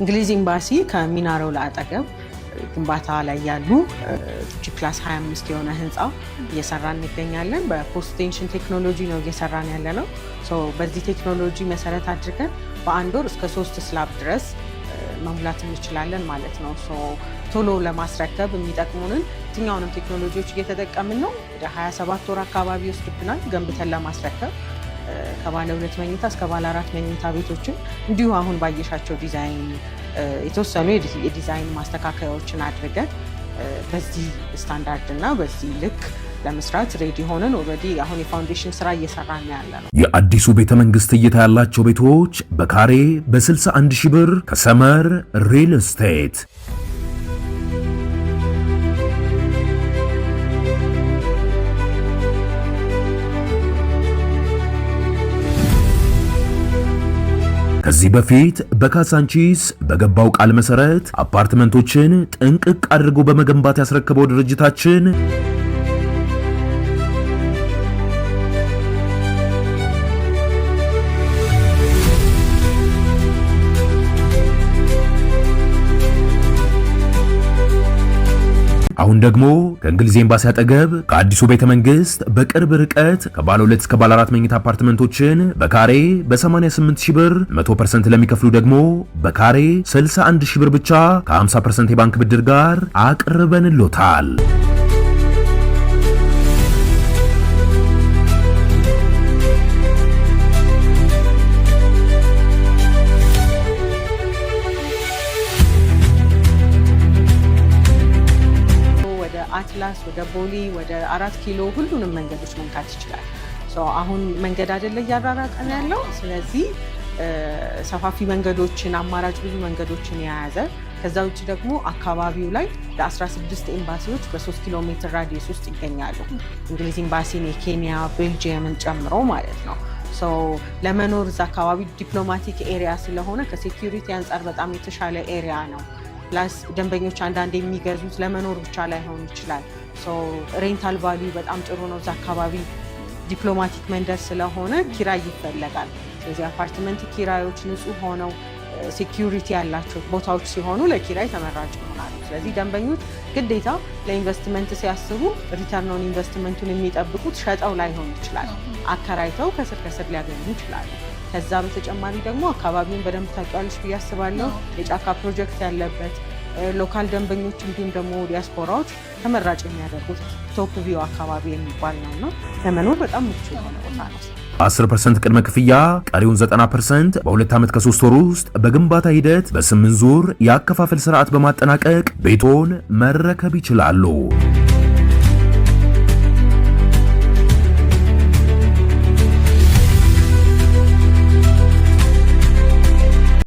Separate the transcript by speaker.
Speaker 1: እንግሊዝ ኤምባሲ ከሚናሮላ አጠገብ ግንባታ ላይ ያሉ ጂፕላስ 25 የሆነ ህንፃ እየሰራን እንገኛለን። በፖስት ቴንሽን ቴክኖሎጂ ነው እየሰራን ያለነው። በዚህ ቴክኖሎጂ መሰረት አድርገን በአንድ ወር እስከ 3 ስላብ ድረስ መሙላት እንችላለን ማለት ነው። ቶሎ ለማስረከብ የሚጠቅሙንን የትኛውንም ቴክኖሎጂዎች እየተጠቀምን ነው። ወደ 27 ወር አካባቢ ይወስድብናል ገንብተን ለማስረከብ ከባለ 2 መኝታ እስከ ባለ 4 መኝታ ቤቶችን እንዲሁ አሁን ባየሻቸው ዲዛይን የተወሰኑ የዲዛይን ማስተካከያዎችን አድርገን በዚህ ስታንዳርድ እና በዚህ ልክ ለመስራት ሬዲ ሆነን ኦልሬዲ አሁን የፋውንዴሽን ስራ እየሰራን ያለነው።
Speaker 2: የአዲሱ ቤተ መንግስት እይታ ያላቸው ቤቶች በካሬ በ61 ሺህ ብር ከሰመር ሪል ስቴት። ከዚህ በፊት በካሳንቺስ በገባው ቃል መሰረት አፓርትመንቶችን ጥንቅቅ አድርጎ በመገንባት ያስረከበው ድርጅታችን አሁን ደግሞ ከእንግሊዝ ኤምባሲ አጠገብ ከአዲሱ ቤተ መንግስት በቅርብ ርቀት ከባለ 2 እስከ ባለ 4 መኝታ አፓርትመንቶችን በካሬ በ88 ሺህ ብር 100% ለሚከፍሉ ደግሞ በካሬ 61 ሺህ ብር ብቻ ከ50% የባንክ ብድር ጋር አቅርበንሎታል።
Speaker 1: አትላስ ወደ ቦሌ ወደ 4 ኪሎ ሁሉንም መንገዶች መንካት ይችላል። አሁን መንገድ አይደለ እያራራቀን ያለው። ስለዚህ ሰፋፊ መንገዶችን አማራጭ ብዙ መንገዶችን የያዘ ከዛ ውጭ ደግሞ አካባቢው ላይ ለ16 ኤምባሲዎች በ3 ኪሎ ሜትር ራዲየስ ውስጥ ይገኛሉ። እንግሊዝ ኤምባሲን፣ የኬንያ፣ ቤልጂየምን ጨምሮ ማለት ነው። ለመኖር እዛ አካባቢ ዲፕሎማቲክ ኤሪያ ስለሆነ ከሴኪዩሪቲ አንጻር በጣም የተሻለ ኤሪያ ነው። ፕላስ ደንበኞች አንዳንድ የሚገዙት ለመኖር ብቻ ላይሆን ይችላል። ሬንታል ቫልዩ በጣም ጥሩ ነው። እዛ አካባቢ ዲፕሎማቲክ መንደር ስለሆነ ኪራይ ይፈለጋል። ስለዚህ አፓርትመንት ኪራዮች ንጹህ ሆነው ሴኪዩሪቲ ያላቸው ቦታዎች ሲሆኑ ለኪራይ ተመራጭ ይሆናሉ። ስለዚህ ደንበኞች ግዴታ ለኢንቨስትመንት ሲያስቡ ሪተርን ኦን ኢንቨስትመንቱን የሚጠብቁት ሸጠው ላይሆን ይችላል፣ አከራይተው ከስር ከስር ሊያገኙ ይችላሉ። ከዛ በተጨማሪ ደግሞ አካባቢውን በደንብ ታውቂዋለሽ ብዬ አስባለሁ። የጫካ ፕሮጀክት ያለበት ሎካል ደንበኞች እንዲሁም ደግሞ ዲያስፖራዎች ተመራጭ የሚያደርጉት ቶፕ ቪው አካባቢ የሚባል ነውና ለመኖር በጣም ምቹ የሆነ ቦታ ነው።
Speaker 2: 10% ቅድመ ክፍያ፣ ቀሪውን 90% በ2 ዓመት ከ3 ወር ውስጥ በግንባታ ሂደት በ8 ዙር የአከፋፈል ስርዓት በማጠናቀቅ ቤቶን መረከብ ይችላሉ።